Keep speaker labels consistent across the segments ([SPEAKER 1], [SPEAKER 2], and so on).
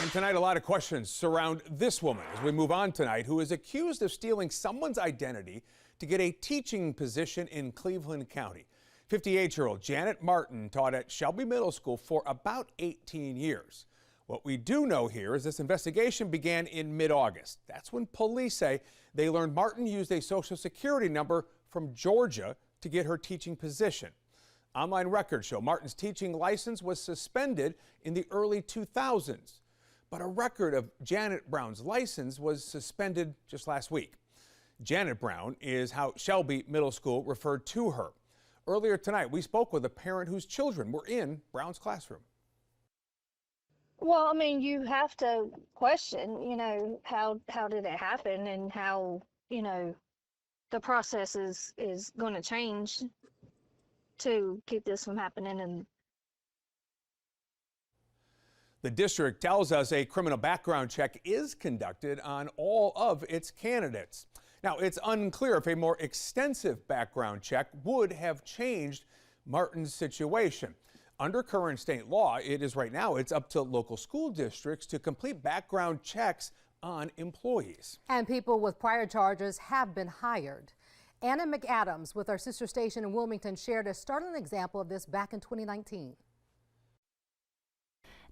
[SPEAKER 1] And tonight, a lot of questions surround this woman as we move on tonight, who is accused of stealing someone's identity to get a teaching position in Cleveland County. 58-year-old Janet Martin taught at Shelby Middle School for about 18 years. What we do know here is this investigation began in mid-August. That's when police say they learned Martin used a Social Security number from Georgia to get her teaching position. Online records show Martin's teaching license was suspended in the early 2000s. But a record of Janet Brown's license was suspended just last week. Janet Brown is how Shelby Middle School referred to her. Earlier tonight, we spoke with a parent whose children were in Brown's classroom.
[SPEAKER 2] Well, I mean, you have to question, how did it happen and how, the process is going to change to keep this from happening. And
[SPEAKER 1] the district tells us a criminal background check is conducted on all of its candidates. Now, it's unclear if a more extensive background check would have changed Martin's situation. Under current state law, it's up to local school districts to complete background checks on employees.
[SPEAKER 3] And people with prior charges have been hired. Anna McAdams with our sister station in Wilmington shared a startling example of this back in 2019.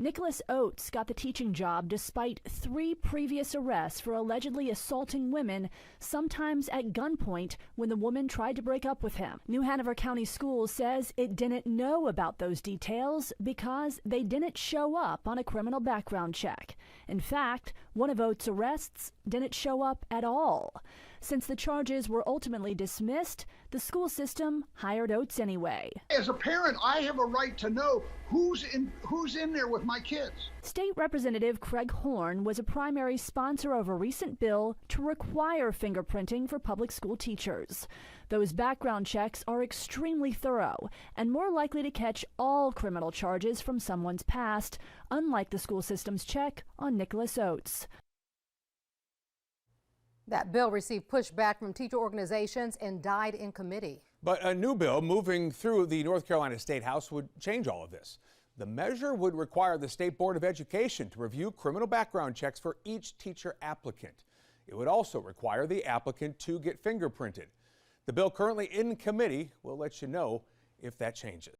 [SPEAKER 4] Nicholas Oates got the teaching job despite 3 previous arrests for allegedly assaulting women, sometimes at gunpoint when the woman tried to break up with him. New Hanover County Schools says it didn't know about those details because they didn't show up on a criminal background check. In fact, one of Oates' arrests didn't show up at all. Since the charges were ultimately dismissed, the school system hired Oates anyway.
[SPEAKER 5] As a parent, I have a right to know who's in there with my kids.
[SPEAKER 4] State Representative Craig Horn was a primary sponsor of a recent bill to require fingerprinting for public school teachers. Those background checks are extremely thorough and more likely to catch all criminal charges from someone's past, unlike the school system's check on Nicholas Oates.
[SPEAKER 3] That bill received pushback from teacher organizations and died in committee.
[SPEAKER 1] But a new bill moving through the North Carolina State House would change all of this. The measure would require the State Board of Education to review criminal background checks for each teacher applicant. It would also require the applicant to get fingerprinted. The bill currently in committee will let you know if that changes.